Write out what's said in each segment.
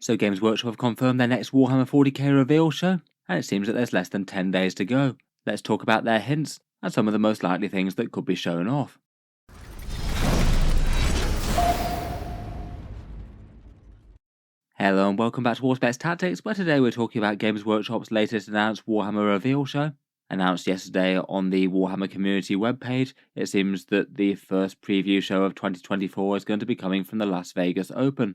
So Games Workshop have confirmed their next Warhammer 40K reveal show, and it seems that there's less than 10 days to go. Let's talk about their hints and some of the most likely things that could be shown off. Hello and welcome back to Warspecs Tactics, where today we're talking about Games Workshop's latest announced Warhammer reveal show. Announced yesterday on the Warhammer community webpage, it seems that the first preview show of 2024 is going to be coming from the Las Vegas Open.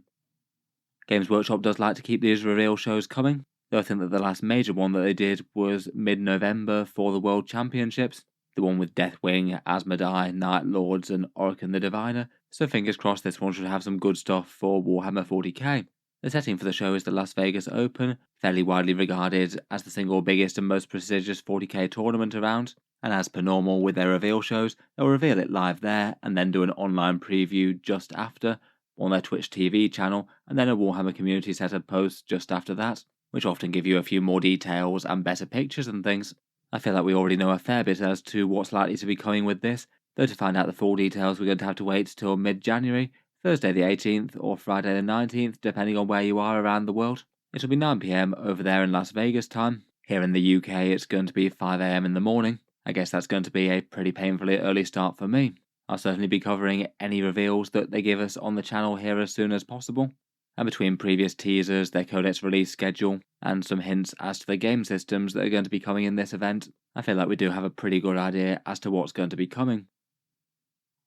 Games Workshop does like to keep these reveal shows coming, though I think that the last major one that they did was mid-November for the World Championships, the one with Deathwing, Asmodai, Night Lords and Orokin the Diviner, so fingers crossed this one should have some good stuff for Warhammer 40k. The setting for the show is the Las Vegas Open, fairly widely regarded as the single biggest and most prestigious 40k tournament around, and as per normal with their reveal shows, they'll reveal it live there and then do an online preview just after, on their Twitch TV channel, and then a Warhammer community setup post just after that, which often give you a few more details and better pictures and things. I feel like we already know a fair bit as to what's likely to be coming with this, though to find out the full details we're going to have to wait till mid-January, Thursday the 18th or Friday the 19th, depending on where you are around the world. It'll be 9 PM over there in Las Vegas time. Here in the UK it's going to be 5 AM in the morning. I guess that's going to be a pretty painfully early start for me. I'll certainly be covering any reveals that they give us on the channel here as soon as possible, and between previous teasers, their codex release schedule, and some hints as to the game systems that are going to be coming in this event, I feel like we do have a pretty good idea as to what's going to be coming.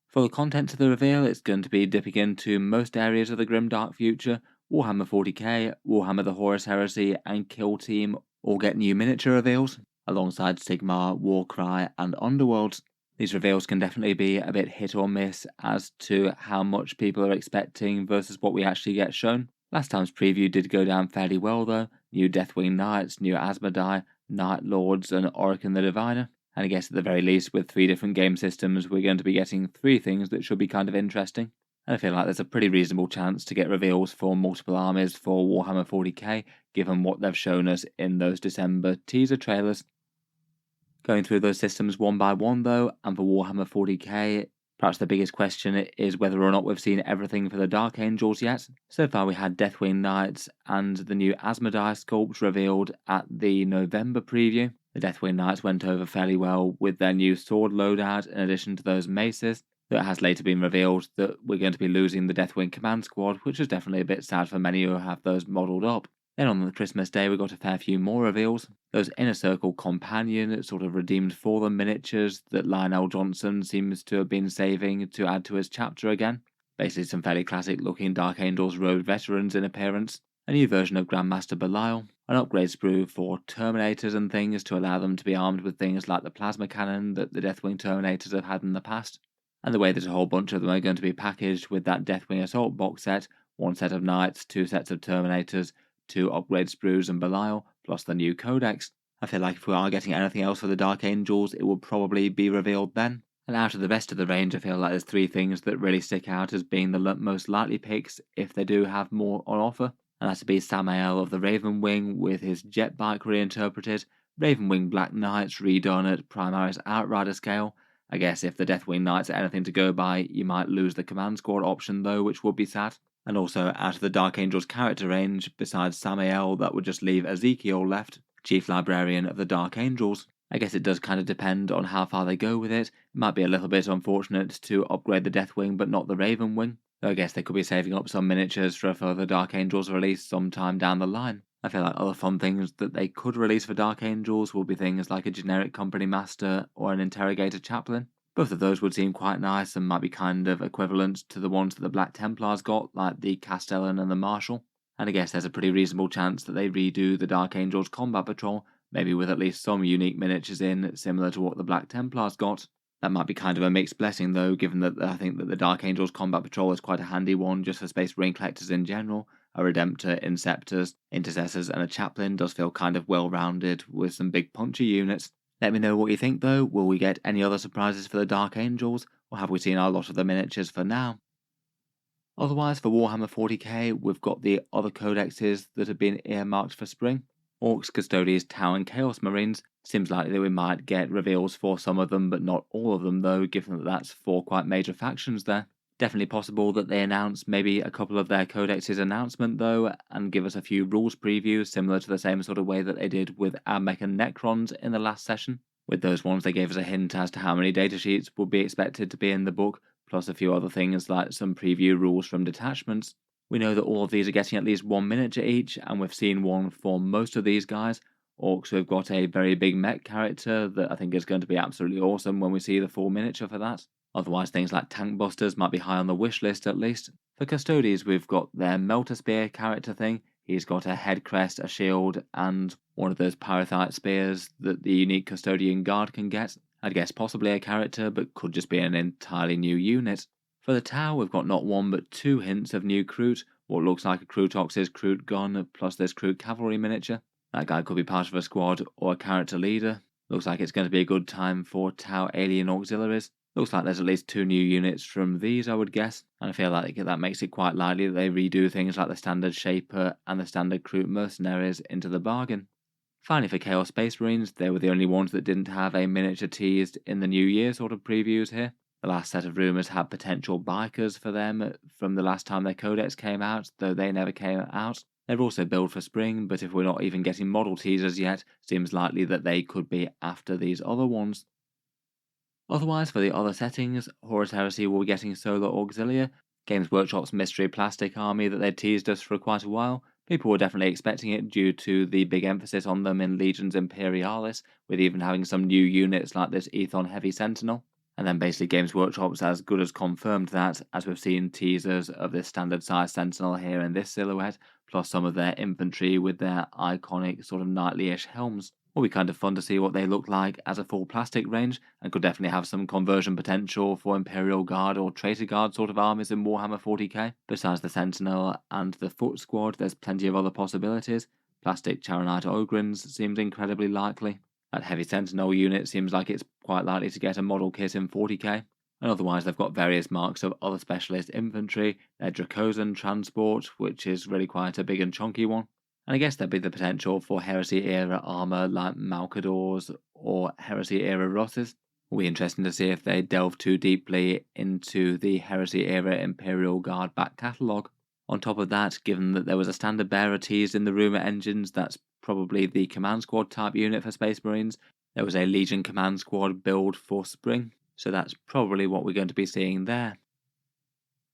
For the content of the reveal, it's going to be dipping into most areas of the grimdark future. Warhammer 40k, Warhammer the Horus Heresy, and Kill Team all get new miniature reveals, alongside Sigmar, Warcry, and Underworlds. These reveals can definitely be a bit hit or miss as to how much people are expecting versus what we actually get shown. Last time's preview did go down fairly well though. New Deathwing Knights, new Asmodai, Night Lords and Orokin the Diviner. And I guess at the very least with 3 different game systems we're going to be getting 3 things that should be kind of interesting. And I feel like there's a pretty reasonable chance to get reveals for multiple armies for Warhammer 40k given what they've shown us in those December teaser trailers. Going through those systems one by one though, and for Warhammer 40k, perhaps the biggest question is whether or not we've seen everything for the Dark Angels yet. So far we had Deathwing Knights and the new Asmodai sculpts revealed at the November preview. The Deathwing Knights went over fairly well with their new sword loadout in addition to those maces, though it has later been revealed that we're going to be losing the Deathwing Command Squad, which is definitely a bit sad for many who have those modelled up. Then on the Christmas day we got a fair few more reveals. Those Inner Circle Companion, sort of redeemed for them miniatures that Lionel Johnson seems to have been saving to add to his chapter again. Basically some fairly classic looking Dark Angels Road veterans in appearance. A new version of Grandmaster Belial, an upgrade sprue for Terminators and things to allow them to be armed with things like the plasma cannon that the Deathwing Terminators have had in the past. And the way that a whole bunch of them are going to be packaged with that Deathwing Assault box set, 1 set of Knights, 2 sets of Terminators, 2 upgrade sprues and Belial, plus the new codex. I feel like if we are getting anything else for the Dark Angels, it will probably be revealed then. And out of the rest of the range, I feel like there's 3 things that really stick out as being the most likely picks if they do have more on offer. And that's to be Samael of the Raven Wing with his jet bike reinterpreted, Raven Wing Black Knights redone at Primaris Outrider scale. I guess if the Deathwing Knights are anything to go by, you might lose the Command Squad option though, which would be sad. And also, out of the Dark Angels character range, besides Samael, that would just leave Ezekiel left, Chief Librarian of the Dark Angels. I guess it does kind of depend on how far they go with it. It might be a little bit unfortunate to upgrade the Deathwing but not the Raven Wing, though I guess they could be saving up some miniatures for a further Dark Angels release sometime down the line. I feel like other fun things that they could release for Dark Angels will be things like a generic Company Master or an Interrogator Chaplain. Both of those would seem quite nice and might be kind of equivalent to the ones that the Black Templars got, like the Castellan and the Marshal. And I guess there's a pretty reasonable chance that they redo the Dark Angels Combat Patrol, maybe with at least some unique miniatures in, similar to what the Black Templars got. That might be kind of a mixed blessing though, given that I think that the Dark Angels Combat Patrol is quite a handy one just for Space Marine collectors in general. A Redemptor, Inceptors, Intercessors and a Chaplain does feel kind of well-rounded with some big punchy units. Let me know what you think though. Will we get any other surprises for the Dark Angels, or have we seen a lot of the miniatures for now? Otherwise, for Warhammer 40k, we've got the other codexes that have been earmarked for spring. Orcs, Custodians, Tau and Chaos Marines. Seems likely that we might get reveals for some of them, but not all of them though, given that that's 4 quite major factions there. Definitely possible that they announce maybe a couple of their codexes announcement though, and give us a few rules previews similar to the same sort of way that they did with Admech and Necrons in the last session. With those ones, they gave us a hint as to how many datasheets would be expected to be in the book, plus a few other things like some preview rules from detachments. We know that all of these are getting at least one miniature each, and we've seen one for most of these guys. Orcs, we've got a very big mech character that I think is going to be absolutely awesome when we see the full miniature for that. Otherwise, things like tank busters might be high on the wish list at least. For custodies, we've got their Melter Spear character thing. He's got a head crest, a shield, and one of those Pyrothite spears that the unique custodian guard can get. I'd guess possibly a character, but could just be an entirely new unit. For the Tau, we've got not one but two hints of new Kroot, what looks like a Krootox's Kroot gun, plus this Kroot cavalry miniature. That guy could be part of a squad or a character leader. Looks like it's going to be a good time for Tau alien auxiliaries. Looks like there's at least two new units from these, I would guess, and I feel like that makes it quite likely that they redo things like the standard Shaper and the standard Kroot mercenaries into the bargain. Finally, for Chaos Space Marines, they were the only ones that didn't have a miniature teased in the New Year sort of previews here. The last set of rumours had potential bikers for them from the last time their codex came out, though they never came out. They're also billed for spring, but if we're not even getting model teasers yet, seems likely that they could be after these other ones. Otherwise, for the other settings, Horus Heresy will be getting Solar Auxilia, Games Workshop's mystery plastic army that they'd teased us for quite a while. People were definitely expecting it due to the big emphasis on them in Legions Imperialis, with even having some new units like this Ethon Heavy Sentinel. And then basically Games Workshop's as good as confirmed that, as we've seen teasers of this standard size Sentinel here in this silhouette, plus some of their infantry with their iconic sort of knightly-ish helms. Will be kind of fun to see what they look like as a full plastic range, and could definitely have some conversion potential for Imperial Guard or Traitor Guard sort of armies in Warhammer 40k. Besides the Sentinel and the Foot Squad, there's plenty of other possibilities. Plastic Charonite Ogrins seems incredibly likely. That Heavy Sentinel unit seems like it's quite likely to get a model kit in 40k. And otherwise they've got various marks of other specialist infantry, their Dracosan transport, which is really quite a big and chunky one. And I guess there'd be the potential for Heresy-era armour like Malcadors or Heresy-era Rosses. It'll be interesting to see if they delve too deeply into the Heresy-era Imperial Guard back catalogue. On top of that, given that there was a standard bearer teased in the rumour engines, that's probably the Command Squad type unit for Space Marines. There was a Legion Command Squad build for spring, so that's probably what we're going to be seeing there.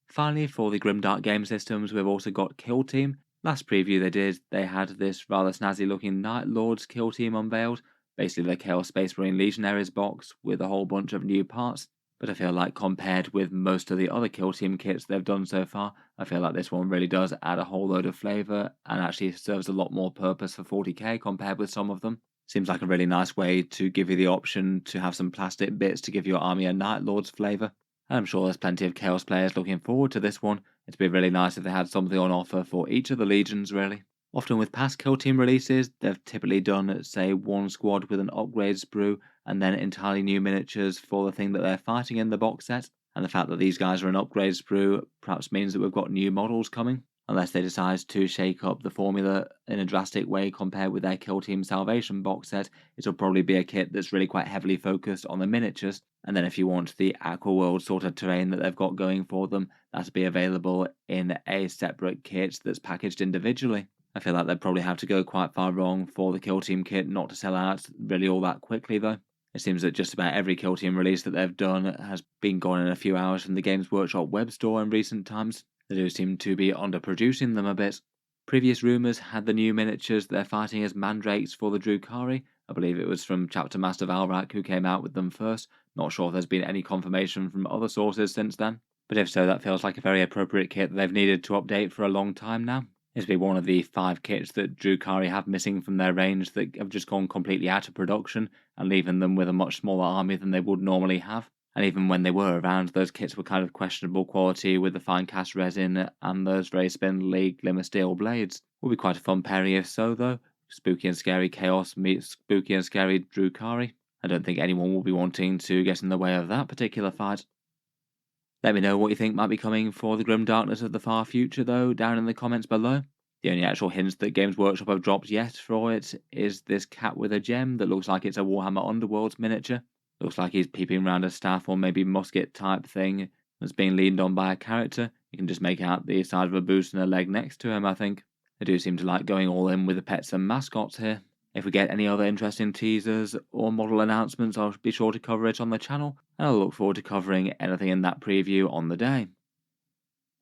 Finally, for the Grimdark game systems, we've also got Kill Team. Last preview they had this rather snazzy looking Night Lords kill team unveiled, basically the Chaos Space Marine Legionaries box with a whole bunch of new parts, but I feel like compared with most of the other kill team kits they've done so far, I feel like this one really does add a whole load of flavour and actually serves a lot more purpose for 40k compared with some of them. Seems like a really nice way to give you the option to have some plastic bits to give your army a Night Lords flavour. And I'm sure there's plenty of Chaos players looking forward to this one. It'd be really nice if they had something on offer for each of the legions, really. Often with past Kill Team releases, they've typically done, say, one squad with an upgrade sprue, and then entirely new miniatures for the thing that they're fighting in the box set. And the fact that these guys are an upgrade sprue perhaps means that we've got new models coming, unless they decide to shake up the formula in a drastic way compared with their Kill Team Salvation box set. It'll probably be a kit that's really quite heavily focused on the miniatures, and then if you want the Aquaworld sort of terrain that they've got going for them, that'll be available in a separate kit that's packaged individually. I feel like they'd probably have to go quite far wrong for the Kill Team kit not to sell out really all that quickly though. It seems that just about every Kill Team release that they've done has been gone in a few hours from the Games Workshop web store in recent times. They do seem to be underproducing them a bit. Previous rumours had the new miniatures they're fighting as mandrakes for the Drukhari. I believe it was from Chapter Master Valrak who came out with them first. Not sure if there's been any confirmation from other sources since then. But if so, that feels like a very appropriate kit that they've needed to update for a long time now. It's been one of the 5 kits that Drukhari have missing from their range that have just gone completely out of production and leaving them with a much smaller army than they would normally have. And even when they were around, those kits were kind of questionable quality with the fine cast resin and those very spindly glimmer steel blades. Would be quite a fun pairing if so though. Spooky and Scary Chaos meets Spooky and Scary Drukhari. I don't think anyone will be wanting to get in the way of that particular fight. Let me know what you think might be coming for the Grim Darkness of the far future though, down in the comments below. The only actual hints that Games Workshop have dropped yet for it is this cat with a gem that looks like it's a Warhammer Underworlds miniature. Looks like he's peeping around a staff or maybe musket type thing that's being leaned on by a character. You can just make out the side of a boot and a leg next to him, I think. They do seem to like going all in with the pets and mascots here. If we get any other interesting teasers or model announcements, I'll be sure to cover it on the channel, and I'll look forward to covering anything in that preview on the day.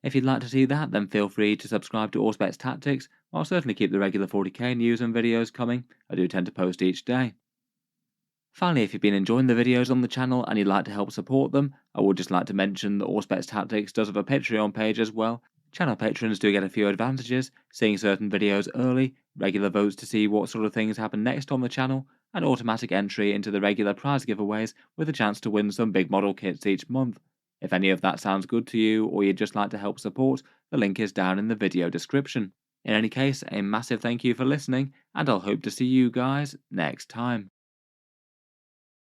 If you'd like to see that, then feel free to subscribe to Auspex Tactics. I'll certainly keep the regular 40k news and videos coming. I do tend to post each day. Finally, if you've been enjoying the videos on the channel and you'd like to help support them, I would just like to mention that Auspex Tactics does have a Patreon page as well. Channel patrons do get a few advantages, seeing certain videos early, regular votes to see what sort of things happen next on the channel, and automatic entry into the regular prize giveaways with a chance to win some big model kits each month. If any of that sounds good to you, or you'd just like to help support, the link is down in the video description. In any case, a massive thank you for listening, and I'll hope to see you guys next time.